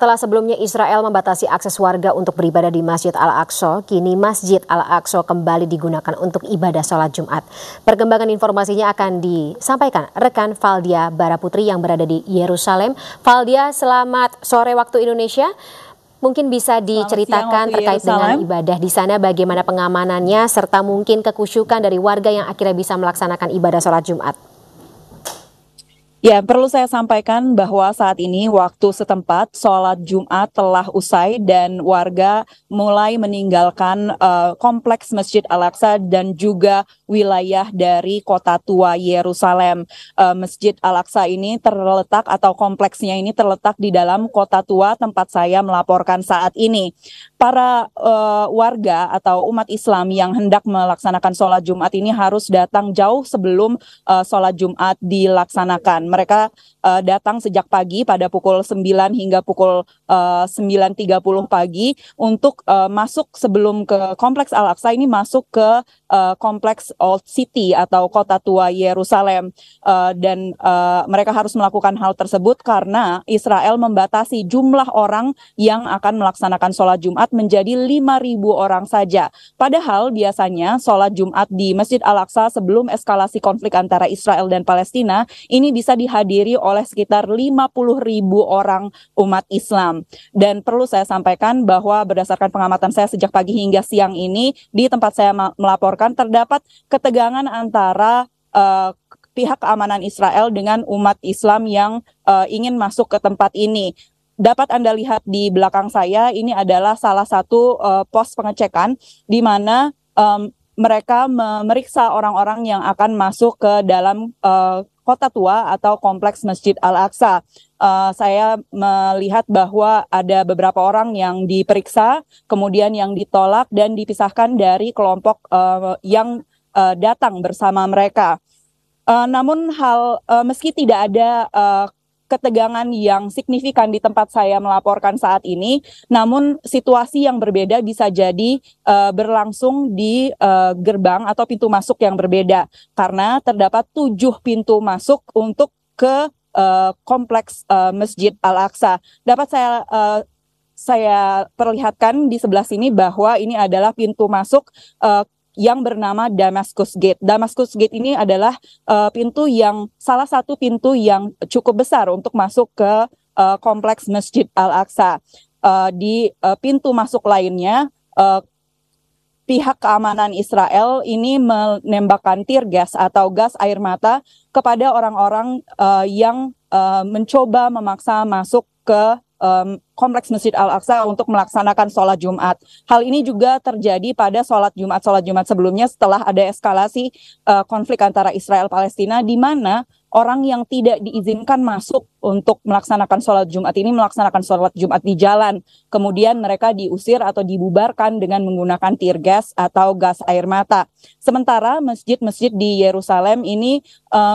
Setelah sebelumnya Israel membatasi akses warga untuk beribadah di Masjid Al-Aqsa, kini Masjid Al-Aqsa kembali digunakan untuk ibadah sholat Jumat. Perkembangan informasinya akan disampaikan rekan Valdia Baraputri yang berada di Yerusalem. Valdia, selamat sore waktu Indonesia. Mungkin bisa diceritakan terkait dengan ibadah di sana, bagaimana pengamanannya, serta mungkin kekhusyukan dari warga yang akhirnya bisa melaksanakan ibadah sholat Jumat. Ya, perlu saya sampaikan bahwa saat ini waktu setempat sholat Jumat telah usai dan warga mulai meninggalkan kompleks Masjid Al-Aqsa dan juga wilayah dari kota tua Yerusalem. Masjid Al-Aqsa ini terletak atau kompleksnya ini terletak di dalam kota tua tempat saya melaporkan saat ini. Para warga atau umat Islam yang hendak melaksanakan sholat Jumat ini harus datang jauh sebelum sholat Jumat dilaksanakan. Mereka datang sejak pagi pada pukul 9 hingga pukul 9.30 pagi untuk masuk sebelum ke kompleks Al-Aqsa ini masuk ke kompleks Old City atau kota tua Yerusalem. Dan mereka harus melakukan hal tersebut karena Israel membatasi jumlah orang yang akan melaksanakan sholat Jumat menjadi 5.000 orang saja. Padahal biasanya sholat Jumat di Masjid Al-Aqsa sebelum eskalasi konflik antara Israel dan Palestina ini bisa dihadiri oleh sekitar 50.000 orang umat Islam. Dan perlu saya sampaikan bahwa berdasarkan pengamatan saya sejak pagi hingga siang ini di tempat saya melaporkan terdapat ketegangan antara pihak keamanan Israel dengan umat Islam yang ingin masuk ke tempat ini. Dapat Anda lihat di belakang saya, ini adalah salah satu pos pengecekan di mana mereka memeriksa orang-orang yang akan masuk ke dalam kota tua atau kompleks Masjid Al-Aqsa. Saya melihat bahwa ada beberapa orang yang diperiksa, kemudian yang ditolak dan dipisahkan dari kelompok yang datang bersama mereka. Namun meski tidak ada ketegangan yang signifikan di tempat saya melaporkan saat ini, namun situasi yang berbeda bisa jadi berlangsung di gerbang atau pintu masuk yang berbeda karena terdapat 7 pintu masuk untuk ke kompleks Masjid Al-Aqsa. Dapat saya perlihatkan di sebelah sini bahwa ini adalah pintu masuk yang bernama Damascus Gate. Damascus Gate ini adalah salah satu pintu yang cukup besar untuk masuk ke kompleks Masjid Al-Aqsa. Di pintu masuk lainnya, pihak keamanan Israel ini menembakkan tear gas atau gas air mata kepada orang-orang yang mencoba memaksa masuk ke kompleks Masjid Al-Aqsa untuk melaksanakan sholat Jumat. Hal ini juga terjadi pada sholat Jumat sebelumnya setelah ada eskalasi konflik antara Israel Palestina di mana orang yang tidak diizinkan masuk untuk melaksanakan sholat Jumat ini melaksanakan sholat Jumat di jalan. Kemudian mereka diusir atau dibubarkan dengan menggunakan tear gas atau gas air mata. Sementara masjid-masjid di Yerusalem ini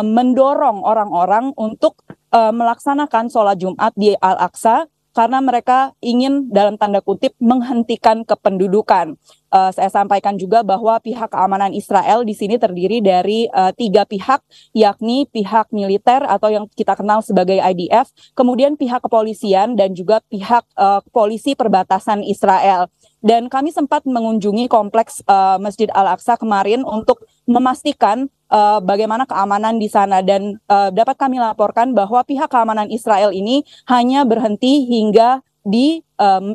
mendorong orang-orang untuk melaksanakan sholat Jumat di Al-Aqsa karena mereka ingin dalam tanda kutip menghentikan kependudukan. Saya sampaikan juga bahwa pihak keamanan Israel di sini terdiri dari 3 pihak, yakni pihak militer atau yang kita kenal sebagai IDF, kemudian pihak kepolisian dan juga pihak polisi perbatasan Israel. Dan kami sempat mengunjungi kompleks Masjid Al-Aqsa kemarin untuk memastikan bagaimana keamanan di sana dan dapat kami laporkan bahwa pihak keamanan Israel ini hanya berhenti hingga di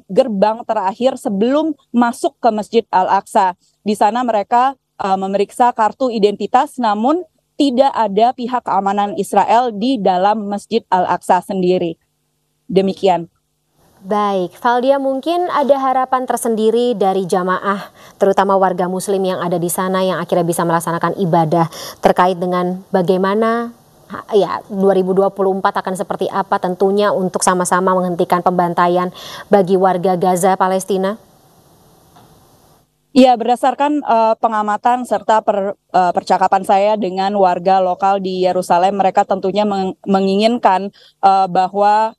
gerbang terakhir sebelum masuk ke Masjid Al-Aqsa. Di sana mereka memeriksa kartu identitas, namun tidak ada pihak keamanan Israel di dalam Masjid Al-Aqsa sendiri. Demikian. Baik, Valdia, mungkin ada harapan tersendiri dari jamaah, terutama warga muslim yang ada di sana yang akhirnya bisa melaksanakan ibadah terkait dengan bagaimana 2024 akan seperti apa tentunya untuk sama-sama menghentikan pembantaian bagi warga Gaza, Palestina? Ya, berdasarkan pengamatan serta percakapan saya dengan warga lokal di Yerusalem, mereka tentunya menginginkan bahwa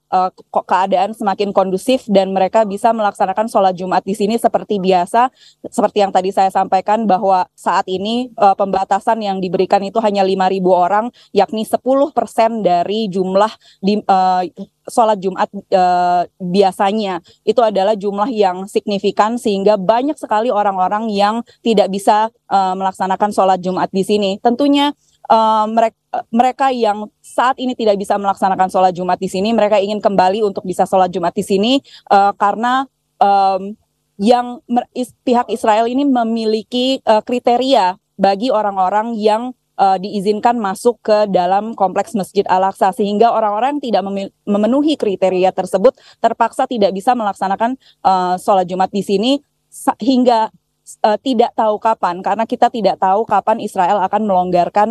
keadaan semakin kondusif dan mereka bisa melaksanakan sholat Jumat di sini seperti biasa. Seperti yang tadi saya sampaikan bahwa saat ini pembatasan yang diberikan itu hanya 5.000 orang, yakni 10% dari jumlah sholat Jumat biasanya. Itu adalah jumlah yang signifikan sehingga banyak sekali orang-orang yang tidak bisa melaksanakan sholat Jumat di sini. Tentunya mereka yang saat ini tidak bisa melaksanakan sholat Jumat di sini, mereka ingin kembali untuk bisa sholat Jumat di sini karena pihak Israel ini memiliki kriteria bagi orang-orang yang diizinkan masuk ke dalam kompleks Masjid Al-Aqsa, sehingga orang-orang yang tidak memenuhi kriteria tersebut terpaksa tidak bisa melaksanakan sholat Jumat di sini hingga tidak tahu kapan, karena kita tidak tahu kapan Israel akan melonggarkan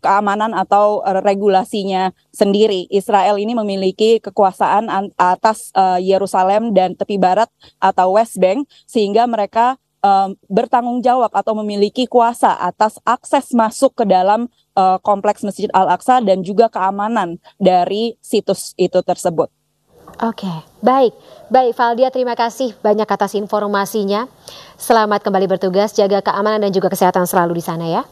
keamanan atau regulasinya sendiri. Israel ini memiliki kekuasaan atas Yerusalem dan tepi barat atau West Bank, sehingga mereka bertanggung jawab atau memiliki kuasa atas akses masuk ke dalam kompleks Masjid Al-Aqsa dan juga keamanan dari situs itu tersebut. Oke, baik Valdia, terima kasih banyak atas informasinya. Selamat kembali bertugas, jaga keamanan dan juga kesehatan selalu di sana ya.